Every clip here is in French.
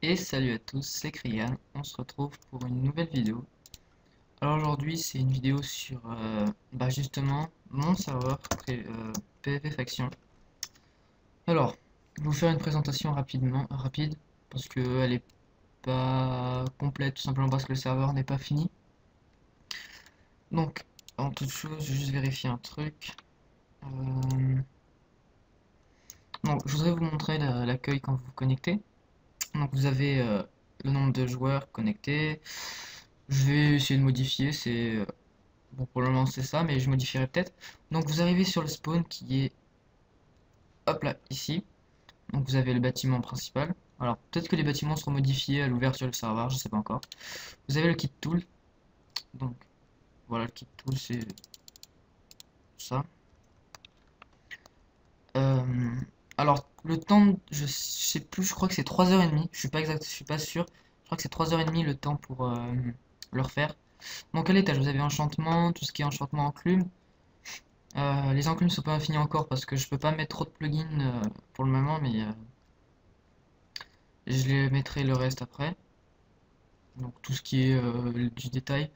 Et salut à tous, c'est Krigan, on se retrouve pour une nouvelle vidéo. Alors aujourd'hui c'est une vidéo sur justement mon serveur PvP Faction. Alors, je vais vous faire une présentation rapide, parce qu'elle est pas complète, tout simplement parce que le serveur n'est pas fini. Donc, avant toute chose, je vais juste vérifier un truc. Donc, je voudrais vous montrer l'accueil quand vous vous connectez. Donc vous avez le nombre de joueurs connectés. Je vais essayer de modifier, bon pour le moment c'est ça, mais je modifierai peut-être. Donc vous arrivez sur le spawn qui est hop là ici. Donc vous avez le bâtiment principal. Alors peut-être que les bâtiments seront modifiés à l'ouverture du serveur, je sais pas encore. Vous avez le kit tool. Donc voilà, le kit tool c'est ça. Euh, alors le temps, je sais plus, je crois que c'est 3h30. Je suis pas exact, je suis pas sûr. Je crois que c'est 3h30 le temps pour le refaire. Donc à l'étage, vous avez enchantement, tout ce qui est enchantement enclume. Les enclumes sont pas infinies encore parce que je peux pas mettre trop de plugins pour le moment, mais je les mettrai le reste après. Donc tout ce qui est du détail.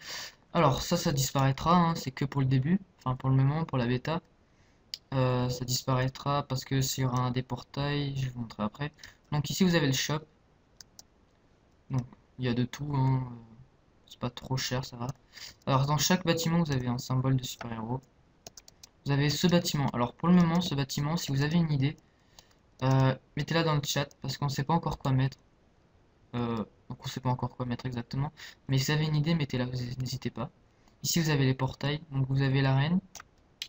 Alors ça disparaîtra, hein, c'est que pour le début, enfin pour le moment, pour la bêta. Ça disparaîtra parce que sur un des portails, je vais vous montrer après. Donc ici vous avez le shop. Donc il y a de tout, hein, c'est pas trop cher, ça va. Alors dans chaque bâtiment, vous avez un symbole de super-héros. Vous avez ce bâtiment. Alors pour le moment, ce bâtiment, si vous avez une idée, mettez-la dans le chat parce qu'on ne sait pas encore quoi mettre. Donc on sait pas encore quoi mettre exactement. Mais si vous avez une idée, mettez-la, n'hésitez pas. Ici vous avez les portails. Donc vous avez l'arène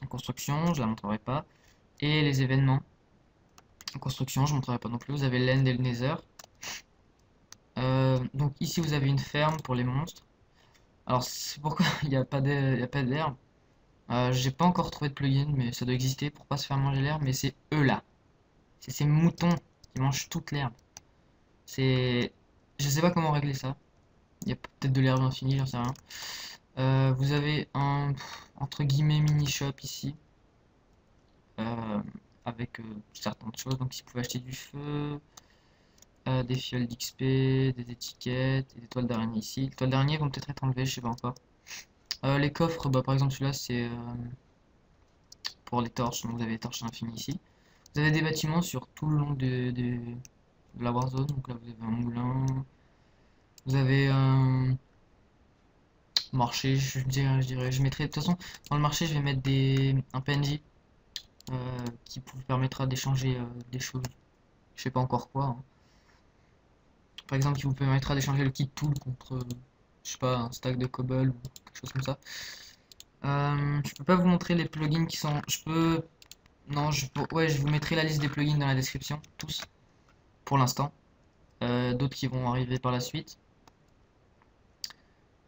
en construction, je la montrerai pas. Et les événements en construction, je ne montrerai pas non plus. Vous avez l'end et le nether. Donc ici vous avez une ferme pour les monstres. Alors c'est pourquoi il n'y a pas d'herbe. J'ai pas encore trouvé de plugin, mais ça doit exister pour pas se faire manger l'herbe. Mais c'est eux là. C'est ces moutons qui mangent toute l'herbe. C'est... Je sais pas comment régler ça. Il y a peut-être de l'herbe infinie, j'en sais rien. Vous avez un, entre guillemets, mini-shop ici. euh, avec certaines choses. Donc, si vous pouvez acheter du feu, des fioles d'XP, des étiquettes, et des toiles d'araignée ici. Les toiles d'araignée vont peut-être être enlevées, je sais pas encore. Les coffres, par exemple, celui-là, c'est pour les torches. Donc, vous avez les torches infinies ici. Vous avez des bâtiments sur tout le long de la Warzone. Donc là, vous avez un moulin. Vous avez un marché, je mettrai, de toute façon, dans le marché, je vais mettre un PNJ qui vous permettra d'échanger des choses. Je sais pas encore quoi, hein. Par exemple, qui vous permettra d'échanger le kit tool contre, je sais pas, un stack de cobble ou quelque chose comme ça. Je peux pas vous montrer les plugins qui sont. Je peux. Non, ouais, je vous mettrai la liste des plugins dans la description, tous, pour l'instant. D'autres qui vont arriver par la suite.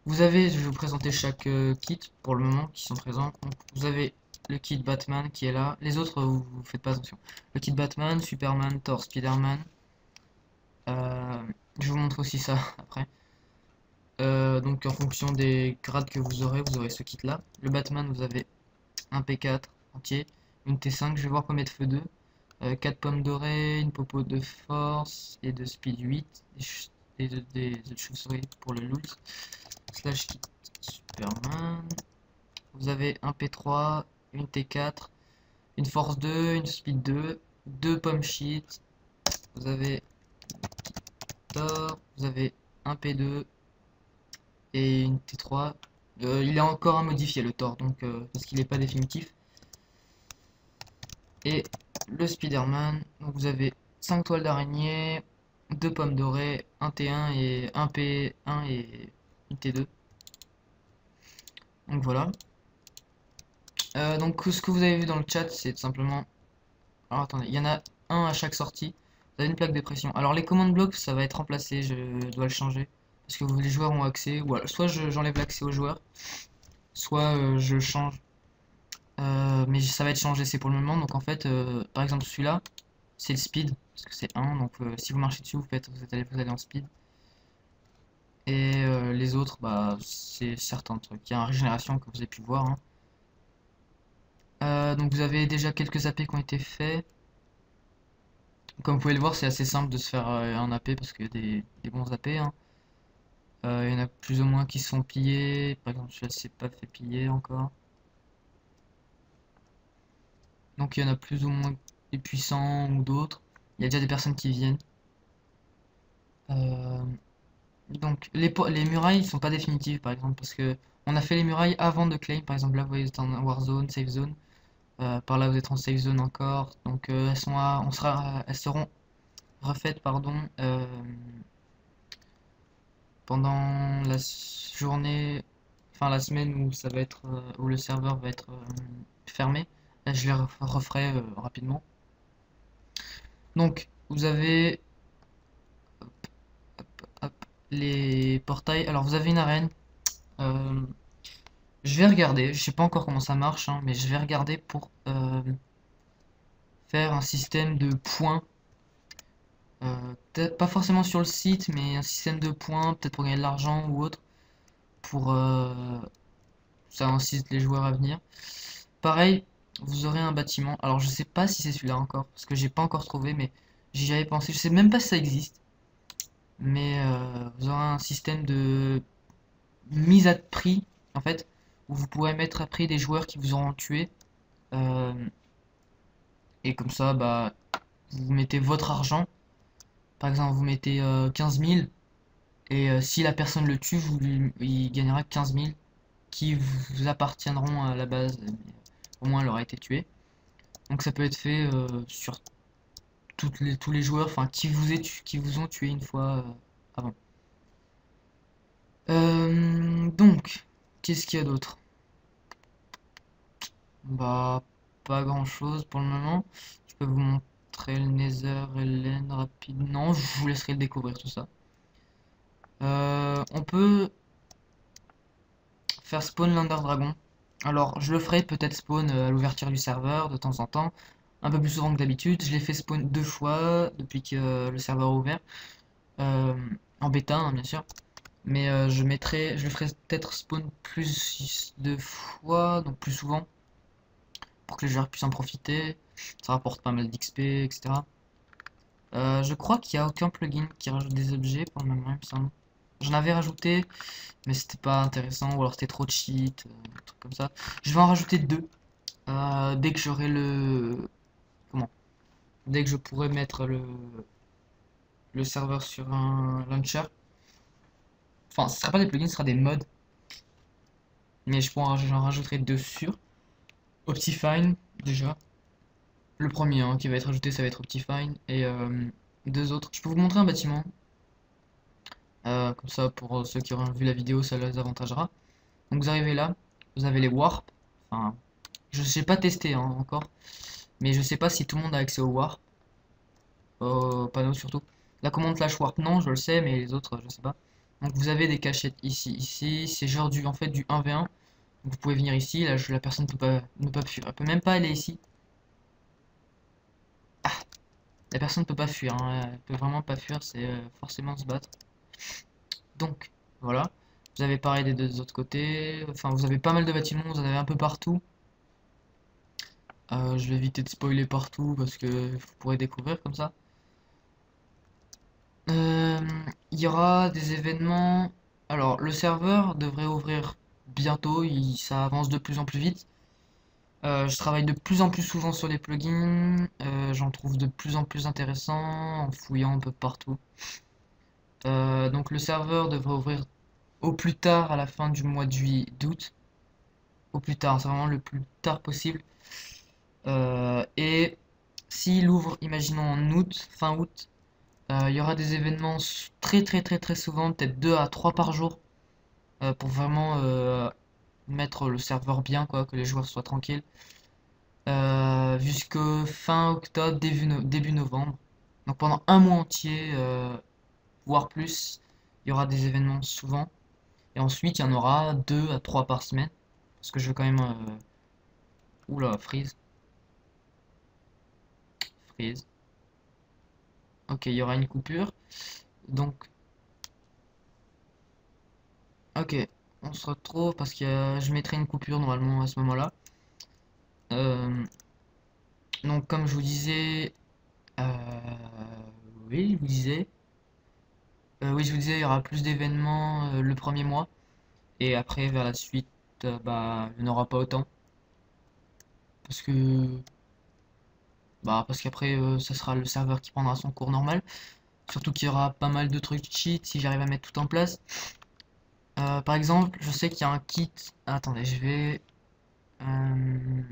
Vous avez, je vais vous présenter chaque kit pour le moment qui sont présents. Donc, vous avez le kit Batman qui est là. Les autres, vous faites pas attention. Le kit Batman, Superman, Thor, Spider-Man. Euh, je vous montre aussi ça après. Donc en fonction des grades que vous aurez ce kit là. Le Batman, vous avez un P4 entier, une T5, je vais voir combien de feu 2, 4 pommes dorées, une popo de force et de speed 8, des chauves-souris pour le loot, slash kit Superman. Vous avez un P3, une T4, une force 2, une speed 2, 2 pommes shit, vous avez Thor, vous avez un P2 et une T3. Il est encore à modifier le Thor, donc parce qu'il n'est pas définitif. Et le Spider-Man, donc vous avez 5 toiles d'araignée, 2 pommes dorées, un T1 et un P1 et une T2. Donc voilà. Donc ce que vous avez vu dans le chat, c'est tout simplement... Alors attendez, il y en a un à chaque sortie. Vous avez une plaque de pression. Alors les commandes blocs, ça va être remplacé, je dois le changer. Parce que les joueurs ont accès, ou alors, soit j'enlève l'accès aux joueurs, soit je change. Mais ça va être changé, c'est pour le moment. Donc en fait, par exemple celui-là, c'est le speed, parce que c'est 1. Donc si vous marchez dessus, vous allez en speed. Et les autres, bah, c'est certains trucs. Il y a une régénération que vous avez pu voir, hein. Donc vous avez déjà quelques AP qui ont été faits. Comme vous pouvez le voir, c'est assez simple de se faire un AP parce qu'il y a des bons AP, hein. Il y en a plus ou moins qui sont pillés. Par exemple, celui-là, c'est pas fait piller encore. Donc il y en a plus ou moins des puissants ou d'autres. Il y a déjà des personnes qui viennent. Euh, donc les murailles ne sont pas définitives par exemple parce que on a fait les murailles avant de claim. Par exemple là vous voyez vous êtes en warzone, safe zone. Par là vous êtes en safe zone encore. Donc elles seront refaites pardon pendant la journée, enfin la semaine où ça va être où le serveur va être fermé. Là je les referai rapidement. Donc vous avez hop, les portails. Alors vous avez une arène. Euh, je vais regarder. Je sais pas encore comment ça marche, hein, mais je vais regarder pour faire un système de points. Peut-être pas forcément sur le site, mais un système de points, peut-être pour gagner de l'argent ou autre, pour ça incite les joueurs à venir. Pareil, vous aurez un bâtiment. Alors je sais pas si c'est celui-là encore, parce que j'ai pas encore trouvé, mais j'y avais pensé. Je sais même pas si ça existe, mais vous aurez un système de mise à prix, en fait, où vous pourrez mettre à prix des joueurs qui vous auront tué. euh, et comme ça, bah, vous mettez votre argent. Par exemple, vous mettez 15 000. Et si la personne le tue, il gagnera 15 000 qui vous appartiendront à la base. Mais au moins, elle aura été tuée. Donc ça peut être fait sur tous les joueurs, enfin, qui vous ont tué une fois avant. Donc, qu'est-ce qu'il y a d'autre? Bah, pas grand chose pour le moment. Je peux vous montrer le Nether et l'End rapidement. Je vous laisserai le découvrir tout ça. On peut faire spawn l'Ender Dragon. Alors, je le ferai peut-être spawn à l'ouverture du serveur de temps en temps. Un peu plus souvent que d'habitude. Je l'ai fait spawn 2 fois depuis que le serveur est ouvert. Euh, en bêta, hein, bien sûr. Mais je le ferai peut-être spawn plus de fois, donc plus souvent, pour que les joueurs puissent en profiter. Ça rapporte pas mal d'XP, etc. Je crois qu'il n'y a aucun plugin qui rajoute des objets pour le moment, il me semble. J'en avais rajouté, mais c'était pas intéressant, ou alors c'était trop cheat, un truc comme ça. Je vais en rajouter 2 dès que j'aurai le. Comment? Dès que je pourrai mettre le serveur sur un launcher. Enfin, ce sera pas des plugins, ce sera des mods, mais j'en rajouterai 2 sur Optifine déjà. Le premier hein, qui va être ajouté, ça va être Optifine. Et 2 autres. Je peux vous montrer un bâtiment. Comme ça, pour ceux qui auront vu la vidéo, ça les avantagera. Donc vous arrivez là, vous avez les warp. Enfin, je sais pas tester hein, encore. Mais je sais pas si tout le monde a accès au warp. Au panneau surtout. La commande flash warp, non, je le sais, mais les autres, je sais pas. Donc vous avez des cachettes ici, ici. C'est genre en fait, du 1v1. Vous pouvez venir ici. Là, la personne ne peut pas fuir. Elle peut même pas aller ici. La personne ne peut pas fuir, hein, elle peut vraiment pas fuir, c'est forcément se battre. Donc, voilà. Vous avez pareil des 2 autres côtés. Enfin, vous avez pas mal de bâtiments, vous en avez un peu partout. Je vais éviter de spoiler partout parce que vous pourrez découvrir comme ça. Euh, Il y aura des événements. Alors, le serveur devrait ouvrir bientôt, ça avance de plus en plus vite. Je travaille de plus en plus souvent sur les plugins, j'en trouve de plus en plus intéressants en fouillant un peu partout. Donc le serveur devrait ouvrir au plus tard à la fin du mois d'août. Au plus tard, c'est vraiment le plus tard possible. Et s'il ouvre, imaginons en août, fin août, il y aura des événements très très très très souvent, peut-être 2 à 3 par jour, pour vraiment mettre le serveur bien, quoi, que les joueurs soient tranquilles. Jusqu'au fin octobre, début novembre. Donc pendant un mois entier, voire plus, il y aura des événements souvent. Et ensuite, il y en aura 2 à 3 par semaine. Parce que je veux quand même. Oula, freeze. Freeze. Ok, il y aura une coupure. Donc, ok. On se retrouve parce que je mettrai une coupure normalement à ce moment-là. Euh, donc, comme je vous disais, Oui, je vous disais. Oui, je vous disais, il y aura plus d'événements le premier mois. Et après, vers la suite, bah, il n'y en aura pas autant. Parce que, bah, parce qu'après, ça sera le serveur qui prendra son cours normal. Surtout qu'il y aura pas mal de trucs cheat si j'arrive à mettre tout en place. Par exemple, je sais qu'il y a un kit. Attendez, euh,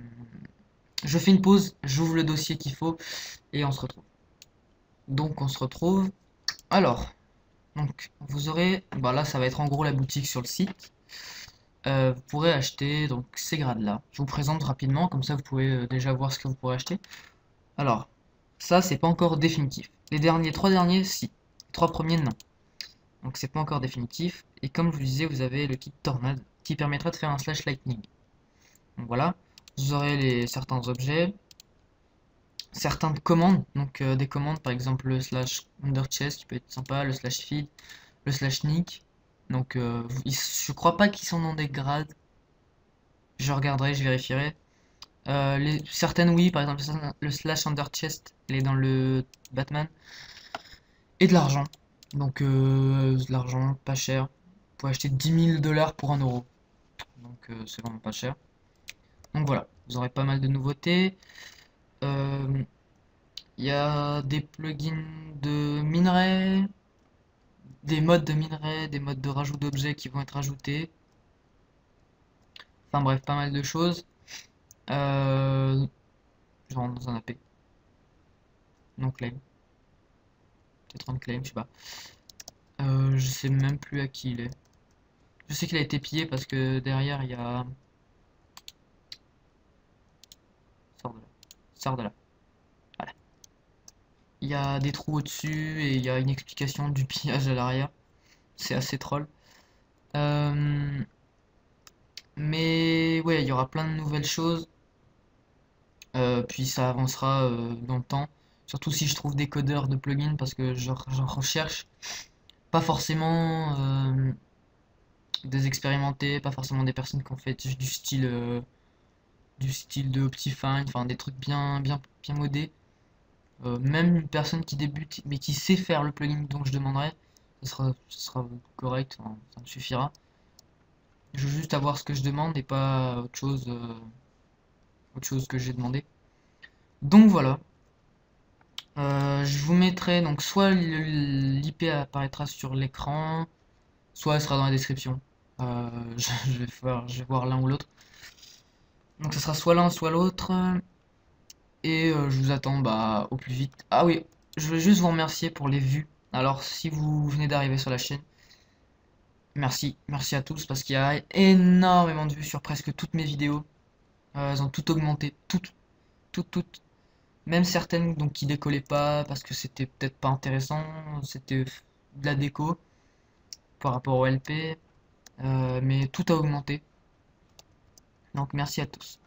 je fais une pause, j'ouvre le dossier qu'il faut et on se retrouve. Donc on se retrouve. Alors, donc vous aurez, bah là ça va être en gros la boutique sur le site. Vous pourrez acheter donc ces grades-là. Je vous présente rapidement, comme ça vous pouvez déjà voir ce que vous pourrez acheter. Alors, ça c'est pas encore définitif. Les derniers, trois derniers, si. Les trois premiers, non. Donc c'est pas encore définitif. Et comme je vous disais, vous avez le kit Tornade qui permettra de faire un slash lightning. Donc voilà, vous aurez certains objets, certaines commandes, donc des commandes par exemple le slash underchest qui peut être sympa, le slash feed, le slash nick. Donc je crois pas qu'ils sont dans des grades, je regarderai, je vérifierai. Certaines oui, par exemple le slash underchest, il est dans le Batman. Et de l'argent, donc de l'argent pas cher. Vous pouvez acheter 10 000 $ pour 1 euro, donc c'est vraiment pas cher. Donc voilà, vous aurez pas mal de nouveautés. Euh, Il y a des plugins de minerais, des modes de minerais, des modes de rajout d'objets qui vont être ajoutés. Enfin bref, pas mal de choses. Euh, je rentre dans un AP. Non claim. Peut-être un claim, je sais pas. Je sais même plus à qui il est. Je sais qu'il a été pillé parce que derrière il y a. Sors de là. Sors de là. Voilà. Il y a des trous au-dessus et il y a une explication du pillage à l'arrière. C'est assez troll. Euh, Mais ouais, il y aura plein de nouvelles choses. Puis ça avancera dans le temps. Surtout si je trouve des codeurs de plugins parce que j'en recherche. Pas forcément des expérimentés, pas forcément des personnes qui ont fait du style de Optifine, enfin des trucs bien modés. Même une personne qui débute mais qui sait faire le plugin dont je demanderai, ça sera correct, enfin, ça me suffira. Je veux juste avoir ce que je demande et pas autre chose que j'ai demandé. Donc voilà. Je vous mettrai donc soit l'IP apparaîtra sur l'écran, soit elle sera dans la description. Je vais voir l'un ou l'autre. Donc ce sera soit l'un soit l'autre. Et je vous attends bah, au plus vite. Ah oui, je veux juste vous remercier pour les vues. Alors si vous venez d'arriver sur la chaîne, merci à tous parce qu'il y a énormément de vues sur presque toutes mes vidéos. Elles ont toutes augmenté, toutes. Même certaines donc qui décollaient pas parce que c'était peut-être pas intéressant, c'était de la déco par rapport au LP, mais tout a augmenté. Donc merci à tous.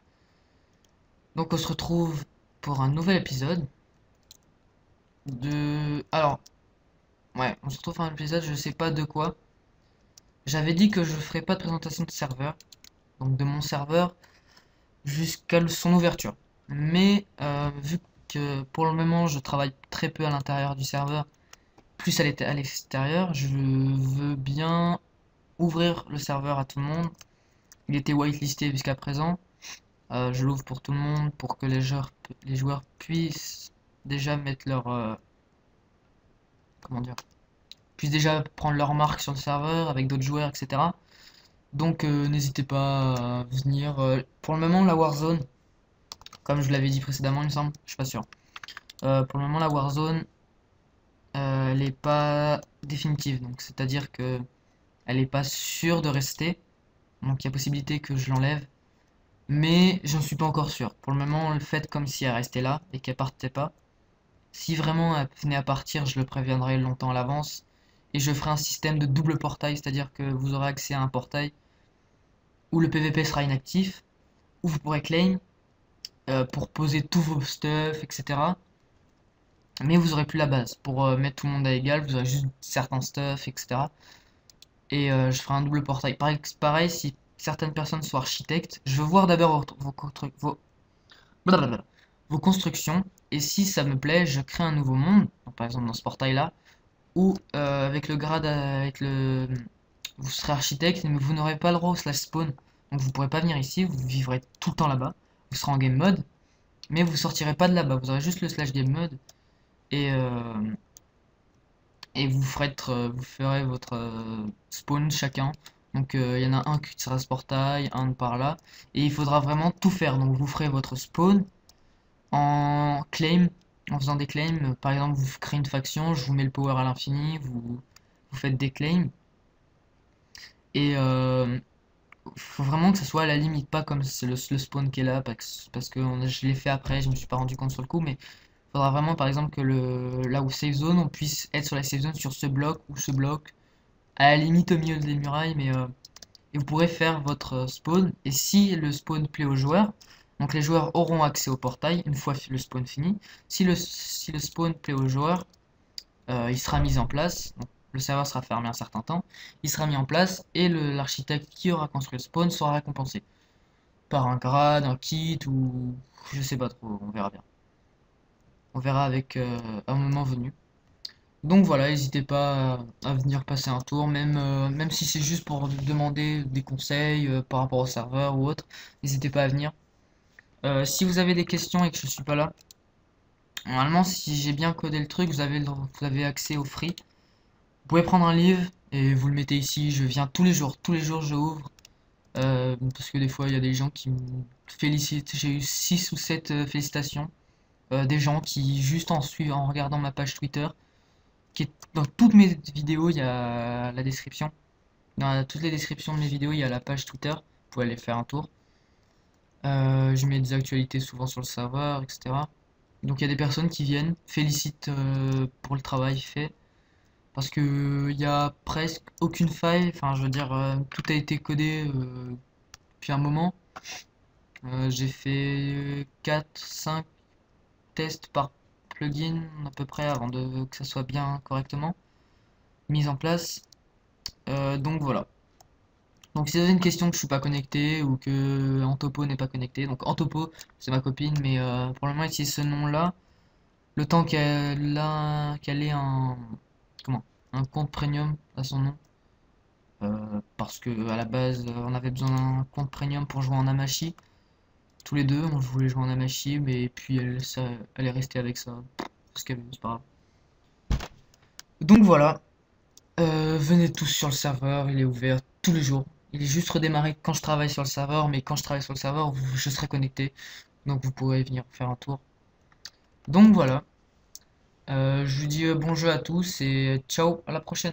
Donc on se retrouve pour un nouvel épisode de... Alors, ouais, on se retrouve pour un épisode, je sais pas de quoi. J'avais dit que je ferais pas de présentation de serveur, donc de mon serveur, jusqu'à son ouverture. Mais vu que pour le moment je travaille très peu à l'intérieur du serveur, plus à l'extérieur, je veux bien ouvrir le serveur à tout le monde. Il était whitelisté jusqu'à présent. Je l'ouvre pour tout le monde pour que les joueurs puissent déjà mettre leur comment dire, puissent déjà prendre leur marque sur le serveur avec d'autres joueurs, etc. Donc n'hésitez pas à venir. Pour le moment, la Warzone, comme je l'avais dit précédemment, il me semble, je suis pas sûr. Pour le moment, la Warzone, elle n'est pas définitive, donc c'est-à-dire que elle n'est pas sûre de rester. Donc il y a possibilité que je l'enlève. Mais j'en suis pas encore sûr. Pour le moment, le fait comme si elle restait là et qu'elle partait pas. Si vraiment elle venait à partir, je le préviendrai longtemps à l'avance. Et je ferai un système de double portail, c'est-à-dire que vous aurez accès à un portail où le PVP sera inactif, où vous pourrez claim pour poser tous vos stuff, etc. Mais vous aurez plus la base. Pour mettre tout le monde à égal, vous aurez juste certains stuff, etc. Et je ferai un double portail. Pareil, si certaines personnes sont architectes, je veux voir d'abord vos blablabla. Vos constructions Et si ça me plaît, je crée un nouveau monde, donc, par exemple dans ce portail là, où avec le grade, vous serez architecte, mais vous n'aurez pas le droit au slash spawn. Donc vous pourrez pas venir ici, vous vivrez tout le temps là-bas. Vous serez en game mode, mais vous sortirez pas de là-bas. Vous aurez juste le slash game mode et vous ferez votre spawn chacun. Donc il y en a un qui sera ce portail, un par là, et il faudra vraiment tout faire. Donc vous ferez votre spawn en claim, en faisant des claims. Par exemple, vous créez une faction, je vous mets le power à l'infini, vous faites des claims. Et faut vraiment que ça soit à la limite, pas comme c'est le spawn qui est là, parce que je l'ai fait après, je me suis pas rendu compte sur le coup, mais faudra vraiment par exemple que là où save zone, on puisse être sur la save zone sur ce bloc ou ce bloc, à la limite au milieu des murailles, mais et vous pourrez faire votre spawn, et si le spawn plaît aux joueurs, donc les joueurs auront accès au portail une fois le spawn fini. Si le spawn plaît aux joueurs, il sera mis en place. Donc, le serveur sera fermé un certain temps. Il sera mis en place et l'architecte qui aura construit le spawn sera récompensé par un grade, un kit ou je sais pas trop. On verra bien. On verra avec un moment venu. Donc voilà, n'hésitez pas à venir passer un tour, même si c'est juste pour demander des conseils par rapport au serveur ou autre. N'hésitez pas à venir. Si vous avez des questions et que je suis pas là, normalement si j'ai bien codé le truc, vous avez accès au free. Vous pouvez prendre un livre et vous le mettez ici. Je viens tous les jours je ouvre. Parce que des fois il y a des gens qui me félicitent. J'ai eu 6 ou 7 félicitations. Des gens qui juste en regardant ma page Twitter, qui est dans toutes mes vidéos, il y a la description. Dans toutes les descriptions de mes vidéos, il y a la page Twitter. Vous pouvez aller faire un tour. Je mets des actualités souvent sur le serveur, etc. Donc il y a des personnes qui viennent, félicitent pour le travail fait. Parce que il y a presque aucune faille, enfin je veux dire tout a été codé depuis un moment. J'ai fait 4-5 tests par plugin à peu près avant que ça soit bien correctement mis en place. Donc voilà. Donc si vous avez une question que je suis pas connecté ou que Antopo n'est pas connecté, donc Antopo c'est ma copine, mais pour le moment elle utilise ce nom là, le temps qu'elle ait comment, un compte premium à son nom. Parce que à la base on avait besoin d'un compte premium pour jouer en Amashi. Tous les deux on voulait jouer en Amashi, mais puis elle est restée avec ça. Parce que c'est pas grave. Donc voilà, venez tous sur le serveur, il est ouvert tous les jours. Il est juste redémarré quand je travaille sur le serveur, mais quand je travaille sur le serveur, je serai connecté. Donc vous pourrez venir faire un tour. Donc voilà, je vous dis bon jeu à tous et ciao, à la prochaine.